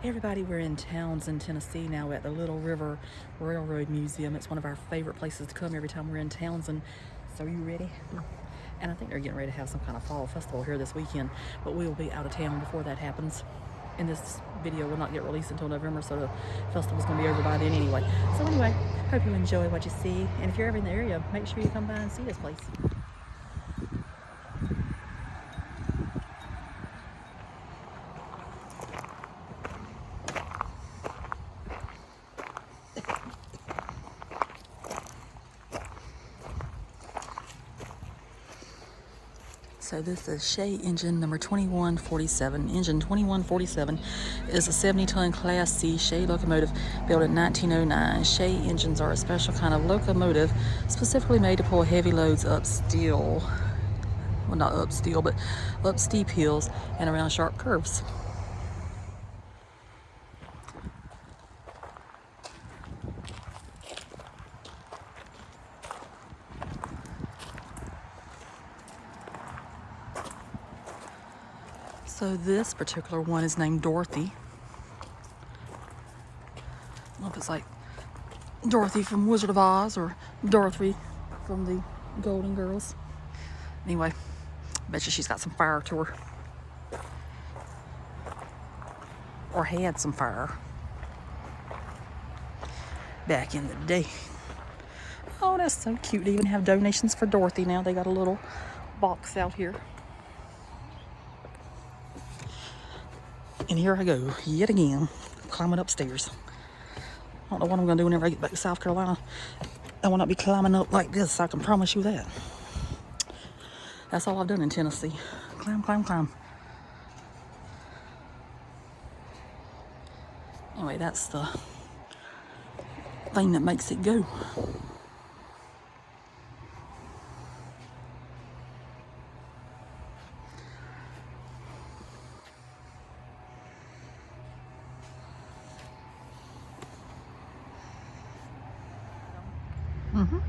Everybody, we're in Townsend, Tennessee now at the Little River Railroad Museum. It's one of our favorite places to come every time we're in Townsend. So are you ready? And I think they're getting ready to have some kind of fall festival here this weekend, but we'll be out of town before that happens. And this video will not get released until November, so the festival's going to be over by then anyway. So anyway, hope you enjoy what you see. And if you're ever in the area, make sure you come by and see this place. So this is Shea engine number 2147. Engine 2147 is a 70-ton Class C Shea locomotive built in 1909. Shea engines are a special kind of locomotive specifically made to pull heavy loads up steel. Well, not up steel, but up steep hills and around sharp curves. So this particular one is named Dorothy. I don't know if it's like Dorothy from Wizard of Oz or Dorothy from the Golden Girls. Anyway, I bet you she's got some fire to her. Or had some fire back in the day. Oh, that's so cute. They even have donations for Dorothy now. They got a little box out here. And here I go, yet again, climbing upstairs. I don't know what I'm going to do whenever I get back to South Carolina. I will not be climbing up like this, I can promise you that. That's all I've done in Tennessee. Climb, climb, climb. Anyway, that's the thing that makes it go. Mm-hmm. So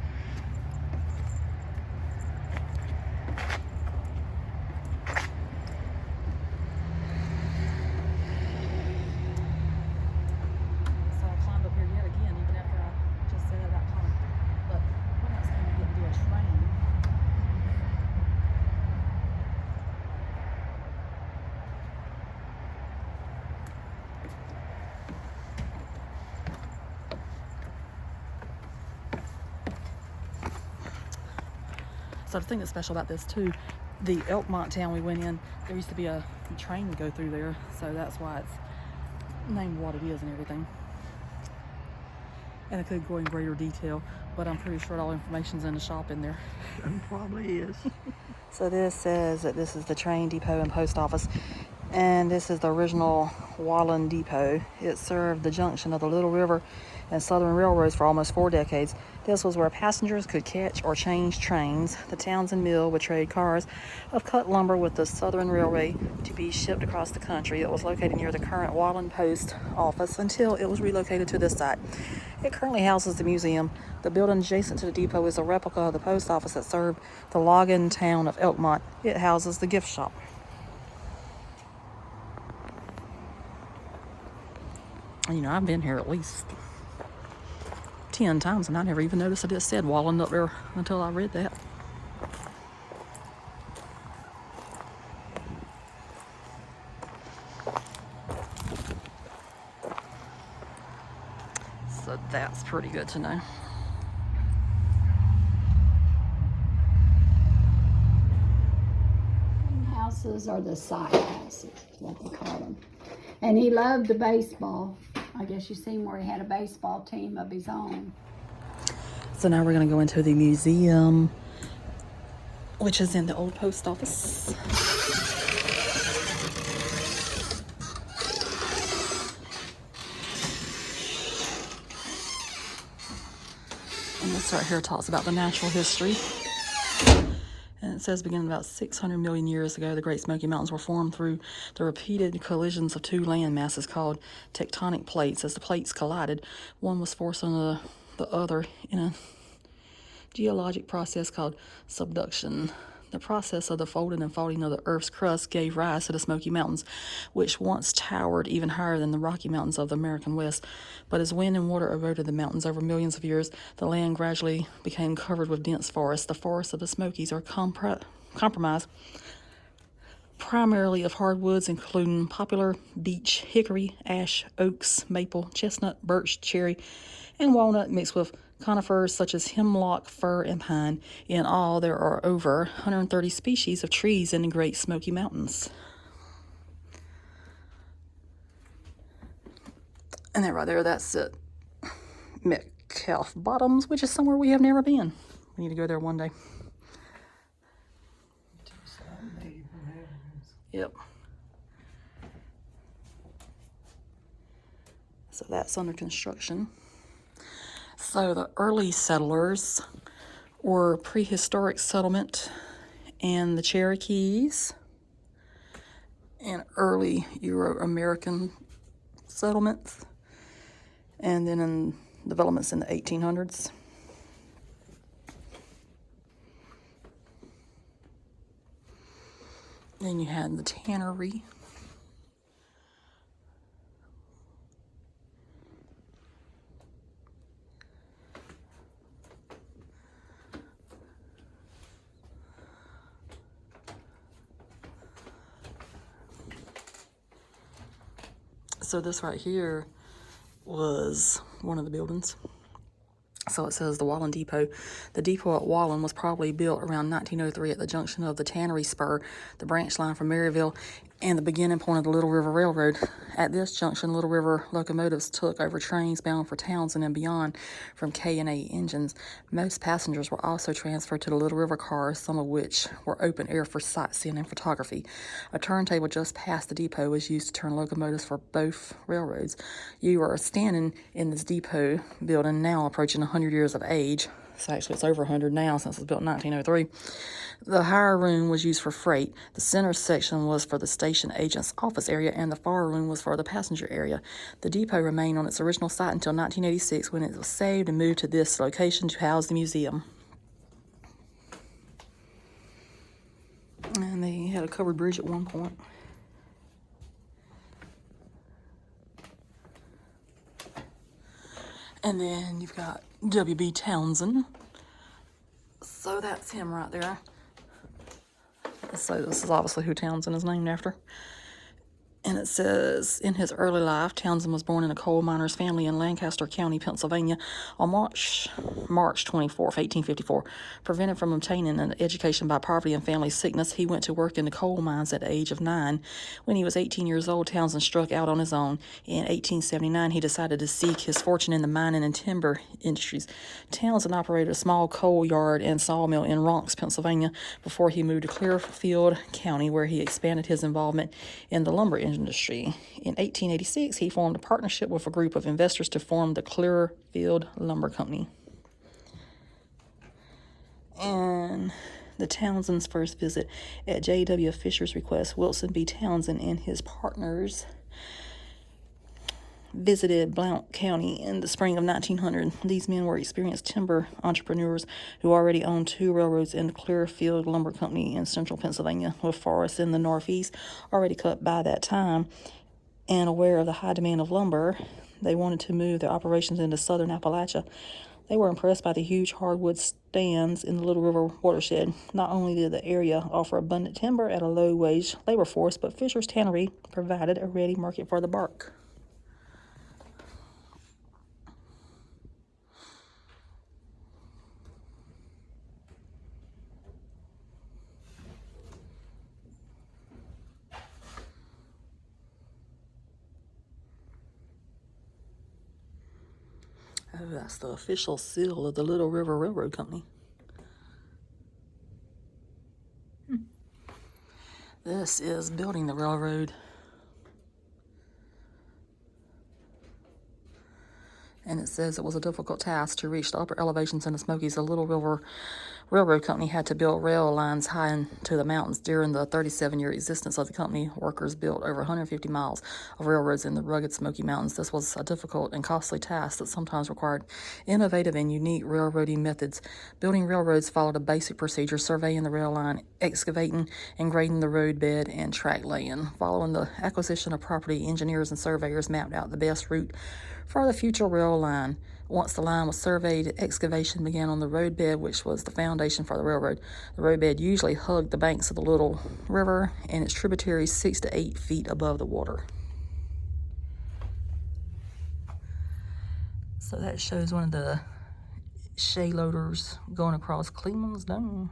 I climbed up here yet again, even after I just said about climbing. But we're not going to get to do a train. So the thing that's special about this too, the Elkmont town we went in, there used to be a train to go through there, so that's why it's named what it is and everything. And I could go in greater detail, but I'm pretty sure all information's in the shop in there. It probably is. So this says that this is the train depot and post office, and this is the original Wallen Depot. It served the junction of the Little River and Southern Railroads for almost 4 decades. This was where passengers could catch or change trains. The Townsend Mill would trade cars of cut lumber with the Southern Railway to be shipped across the country. It was located near the current Wallen Post Office until it was relocated to this site. It currently houses the museum. The building adjacent to the depot is a replica of the post office that served the login town of Elkmont. It houses the gift shop. You know, I've been here at least 10 times and I never even noticed it said Wallen up there until I read that. So that's pretty good to know. Houses are the side houses, is what they call them. And he loved the baseball. I guess you seen where he had a baseball team of his own. So now we're going to go into the museum, which is in the old post office. And this right here talks about the natural history. And it says beginning about 600 million years ago, the Great Smoky Mountains were formed through the repeated collisions of two land masses called tectonic plates. As the plates collided, one was forced on the other in a geologic process called subduction. The process of the folding and faulting of the Earth's crust gave rise to the Smoky Mountains, which once towered even higher than the Rocky Mountains of the American West. But as wind and water eroded the mountains over millions of years, the land gradually became covered with dense forests. The forests of the Smokies are compromised primarily of hardwoods, including poplar, beech, hickory, ash, oaks, maple, chestnut, birch, cherry, and walnut, mixed with conifers such as hemlock, fir, and pine. In all, there are over 130 species of trees in the Great Smoky Mountains. And that right there, that's at Metcalf Bottoms, which is somewhere we have never been. We need to go there one day. Yep. So that's under construction. So the early settlers were prehistoric settlement and the Cherokees and early Euro-American settlements, and then in developments in the 1800s. Then you had the tannery. So this right here was one of the buildings. So it says the Wallen Depot. The depot at Wallen was probably built around 1903 at the junction of the Tannery Spur, the branch line from Maryville, and the beginning point of the Little River Railroad. At this junction, Little River locomotives took over trains bound for Townsend and beyond from K&A engines. Most passengers were also transferred to the Little River cars, some of which were open air for sightseeing and photography. A turntable just past the depot was used to turn locomotives for both railroads. You are standing in this depot building now approaching 100 years of age. So actually it's over 100 now since it was built in 1903. The higher room was used for freight. The center section was for the station agent's office area, and the far room was for the passenger area. The depot remained on its original site until 1986, when it was saved and moved to this location to house the museum. And they had a covered bridge at one point. And then you've got W.B. Townsend. So that's him right there. So this is obviously who Townsend is named after. And it says, in his early life, Townsend was born in a coal miner's family in Lancaster County, Pennsylvania, on March 24th, 1854. Prevented from obtaining an education by poverty and family sickness, he went to work in the coal mines at the age of 9. When he was 18 years old, Townsend struck out on his own. In 1879, he decided to seek his fortune in the mining and timber industries. Townsend operated a small coal yard and sawmill in Ronks, Pennsylvania, before he moved to Clearfield County, where he expanded his involvement in the lumber industry. In 1886, he formed a partnership with a group of investors to form the Clearfield Lumber Company. And the Townsend's first visit at J.W. Fisher's request, Wilson B. Townsend and his partners visited Blount County in the spring of 1900. These men were experienced timber entrepreneurs who already owned 2 railroads in the Clearfield Lumber Company in central Pennsylvania, with forests in the northeast already cut by that time. And aware of the high demand of lumber, they wanted to move their operations into southern Appalachia. They were impressed by the huge hardwood stands in the Little River watershed. Not only did the area offer abundant timber at a low-wage labor force, but Fisher's Tannery provided a ready market for the bark. Oh, that's the official seal of the Little River Railroad Company. This is building the railroad. And it says it was a difficult task to reach the upper elevations in the Smokies. The Little River railroad company had to build rail lines high into the mountains. During the 37-year existence of the company, workers built over 150 miles of railroads in the rugged Smoky Mountains. This was a difficult and costly task that sometimes required innovative and unique railroading methods. Building railroads followed a basic procedure: surveying the rail line, excavating and grading the road bed, and track laying. Following the acquisition of property, engineers and surveyors mapped out the best route for the future rail line. Once the line was surveyed, excavation began on the roadbed, which was the foundation for the railroad. The roadbed usually hugged the banks of the Little River and its tributaries 6 to 8 feet above the water. So that shows one of the shay loaders going across Cleveland's Dome.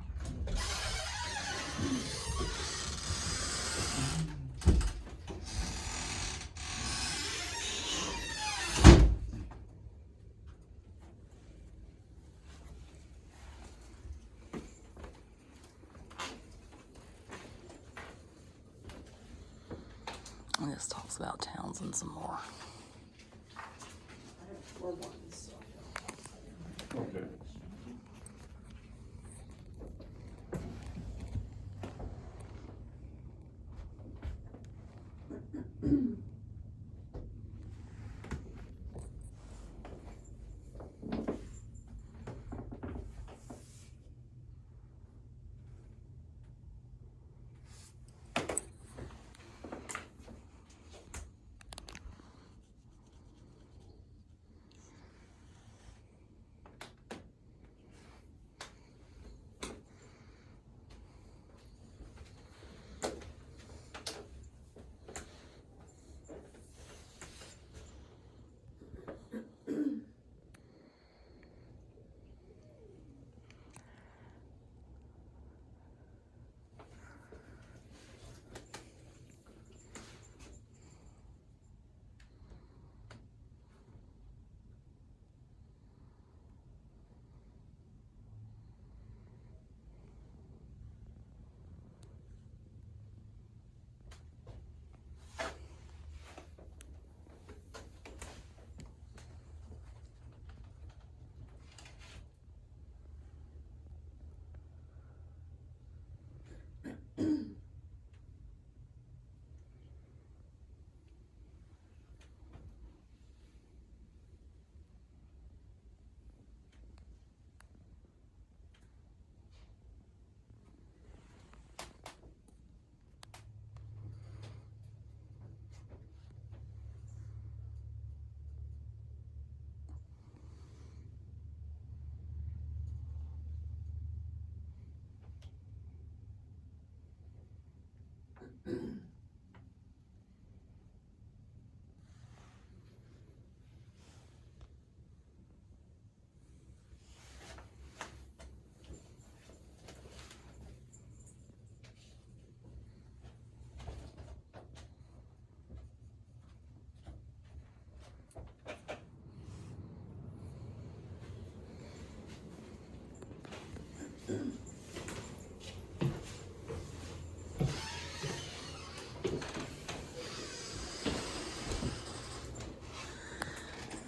And this talks about Townsend some more. Okay.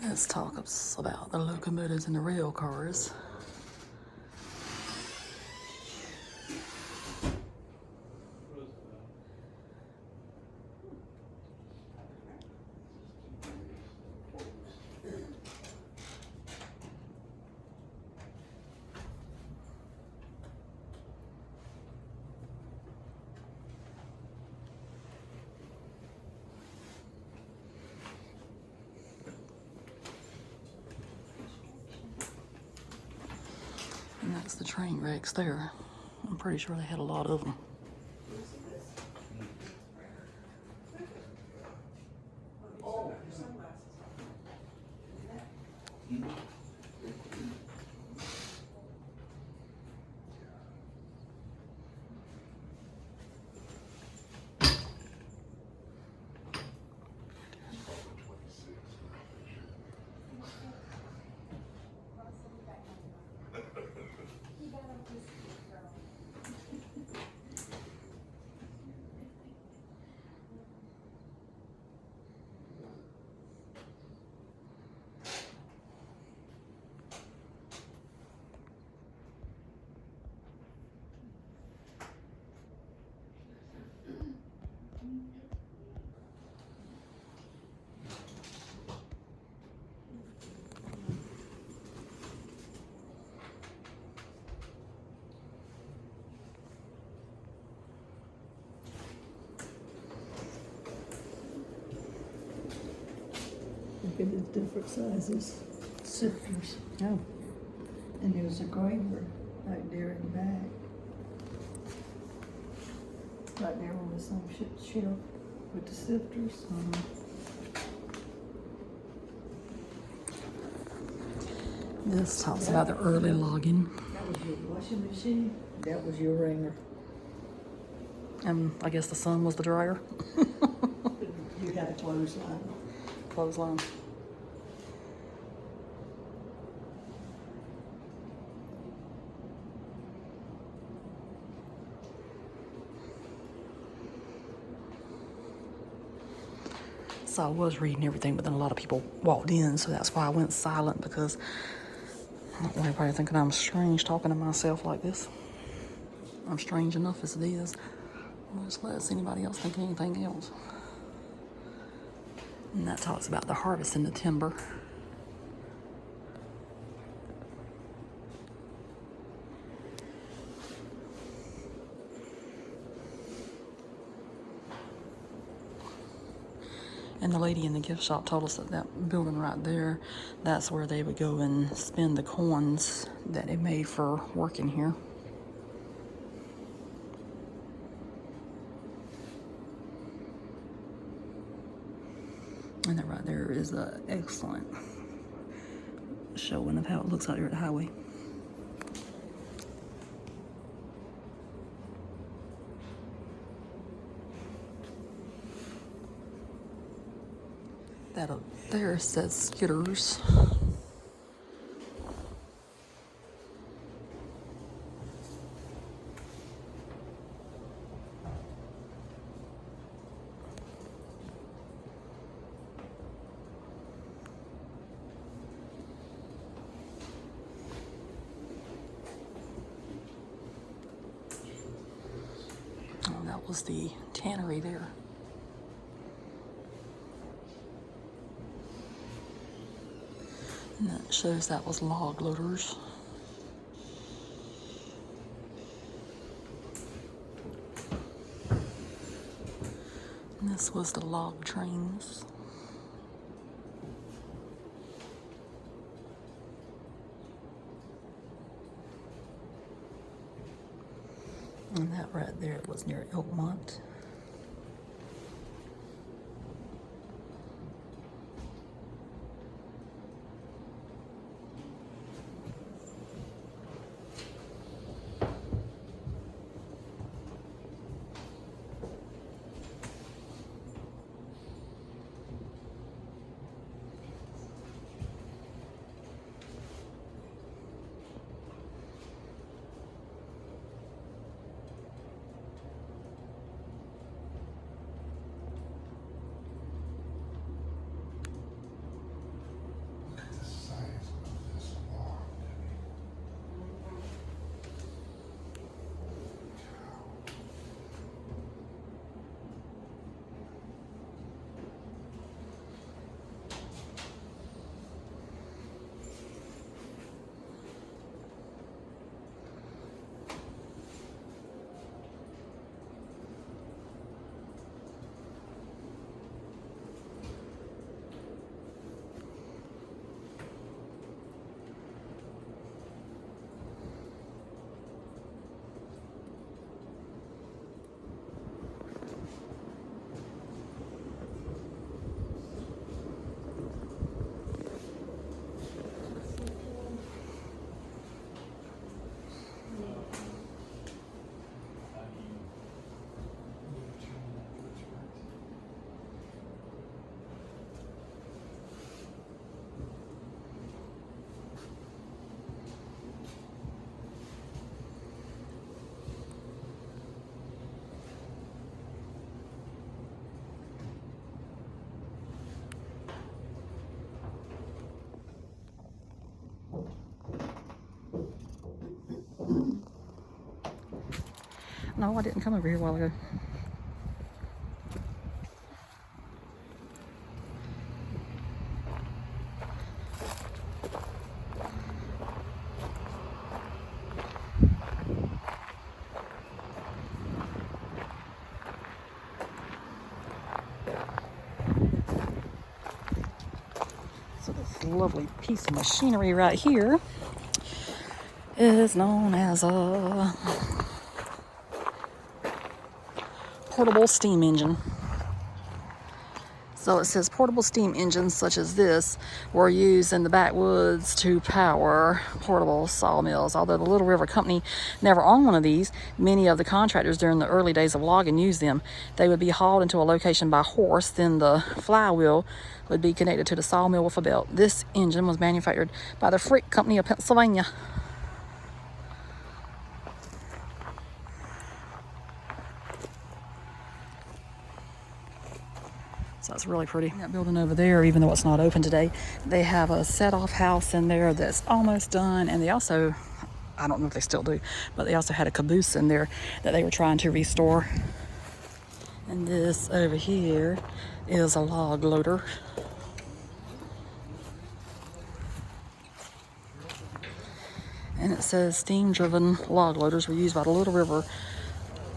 Let's talk about the locomotives and the rail cars. And that's the train wrecks there. I'm pretty sure they had a lot of them. Look at the different sizes, sifters. Oh, And there's a graver right there in the back. Right there on the same shelf with the sifters. this talks about the early logging. That was your washing machine. That was your wringer. And I guess the sun was the dryer. You had a clothesline. Clothesline. So I was reading everything, but then a lot of people walked in, so that's why I went silent, because I don't want everybody thinking I'm strange talking to myself like this. I'm strange enough as it is. Much less anybody else thinking anything else. And that talks about the harvest in the timber. And the lady in the gift shop told us that that building right there, that's where they would go and spend the coins that they made for working here. And that right there is an excellent showing of how it looks out there at the highway. That up there says Skitters. Oh, that was the tannery there. And that shows that was log loaders. And this was the log trains. And that right there was near Elkmont. No, I didn't come over here a while ago. lovely piece of machinery right here is known as a portable steam engine. So it says portable steam engines such as this were used in the backwoods to power portable sawmills. Although the Little River Company never owned one of these, many of the contractors during the early days of logging used them. They would be hauled into a location by horse, then the flywheel would be connected to the sawmill with a belt. This engine was manufactured by the Frick Company of Pennsylvania. So it's really pretty. That building over there, even though it's not open today, they have a set-off house in there that's almost done. And they also, I don't know if they still do, but they also had a caboose in there that they were trying to restore. And this over here is a log loader. And it says steam-driven log loaders were used by the Little River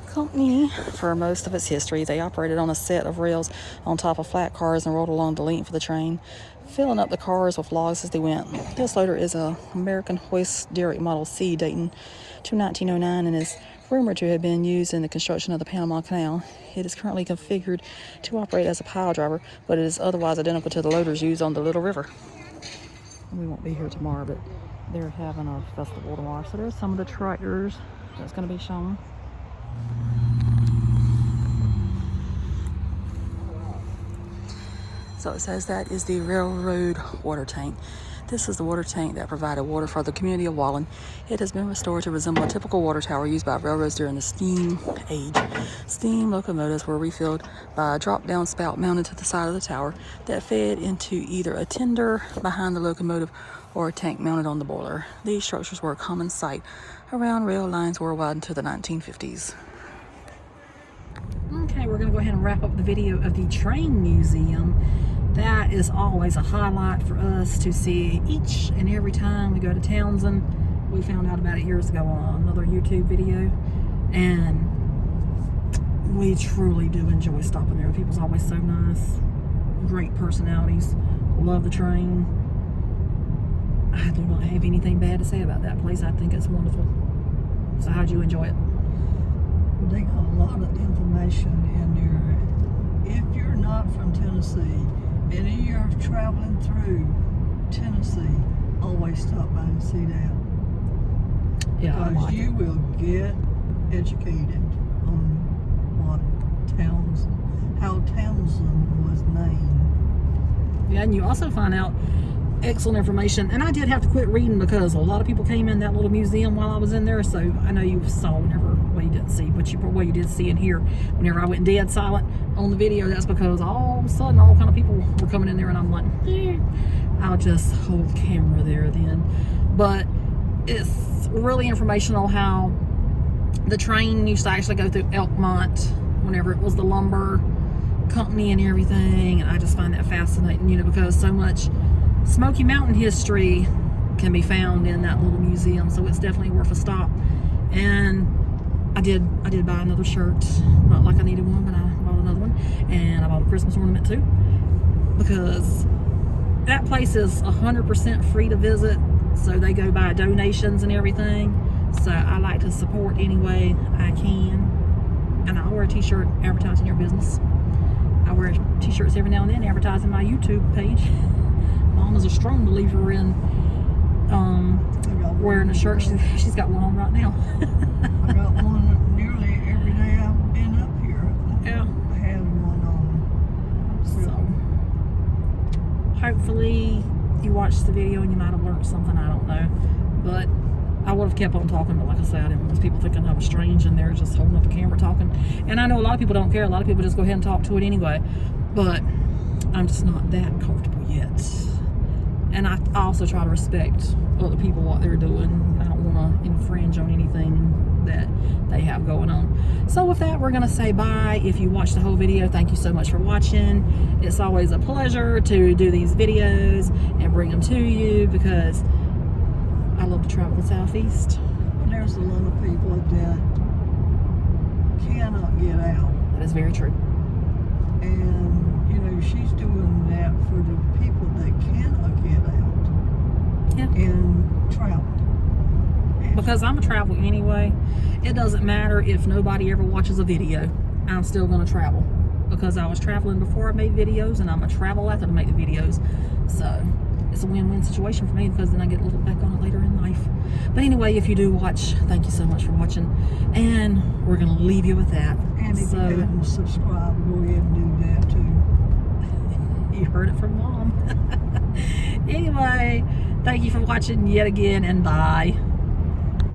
Company for most of its history. They operated on a set of rails on top of flat cars and rolled along the length of the train, filling up the cars with logs as they went. This loader is an American hoist derrick Model C dating to 1909 and is rumored to have been used in the construction of the Panama Canal. It is currently configured to operate as a pile driver, but it is otherwise identical to the loaders used on the Little River. We won't be here tomorrow, but they're having a festival tomorrow. So there's some of the tractors that's going to be shown. So it says that is the railroad water tank. This is the water tank that provided water for the community of Wallen. It has been restored to resemble a typical water tower used by railroads during the steam age. Steam locomotives were refilled by a drop-down spout mounted to the side of the tower that fed into either a tender behind the locomotive or a tank mounted on the boiler. These structures were a common sight around rail lines worldwide until the 1950s. Okay, we're going to go ahead and wrap up the video of the train museum. That is always a highlight for us to see each and every time we go to Townsend. We found out about it years ago on another YouTube video, and we truly do enjoy stopping there. People's always so nice, great personalities, love the train. I do not have anything bad to say about that place. I think it's wonderful. So how'd you enjoy it? They got a lot of information in there. If you're not from Tennessee and you're traveling through Tennessee, always stop by and see that. Yeah, I because like you it. will get educated on what how Townsend was named. Yeah, and you also find out excellent information. And I did have to quit reading because a lot of people came in that little museum while I was in there. So I know you saw well, you didn't see, but what you did see in here whenever I went dead silent on the video. That's because all of a sudden all kind of people were coming in there, and I'm like, I'll just hold the camera there then. But it's really informational how the train used to actually go through Elkmont whenever it was the lumber company and everything. And I just find that fascinating, you know, because so much Smoky Mountain history can be found in that little museum. So it's definitely worth a stop. And I did buy another shirt. Not like I needed one, but I bought another one. And I bought a Christmas ornament too, because that place is 100% free to visit. So they go by donations and everything. So I like to support any way I can. And I'll wear a t-shirt advertising your business. I wear t-shirts every now and then advertising my YouTube page. Mom is a strong believer in wearing a shirt. She's got one on right now. I got one nearly every day I've been up here. Yeah. I had one on. So hopefully you watched the video and you might have learned something. I don't know, but I would have kept on talking, but like I said, I didn't want those people thinking I was strange and they're just holding up the camera talking. And I know a lot of people don't care. A lot of people just go ahead and talk to it anyway, but I'm just not that comfortable yet. And I also try to respect other people, what they're doing. I don't want to infringe on anything that they have going on. So with that, we're going to say bye. If you watched the whole video, thank you so much for watching. It's always a pleasure to do these videos and bring them to you, because I love to travel the Southeast. There's a lot of people that cannot get out. That is very true. And, you know, she's doing that for the people that cannot get out. because I'm gonna travel anyway. It doesn't matter if nobody ever watches a video. I'm still gonna travel because I was traveling before I made videos, and I'm gonna travel after to make the videos. So it's a win-win situation for me because then I get to look back on it later in life. But anyway, if you do watch, thank you so much for watching, and we're gonna leave you with that. And if you hadn't subscribed, go ahead and do that too. You heard it from Mom. Anyway, thank you for watching yet again, and bye.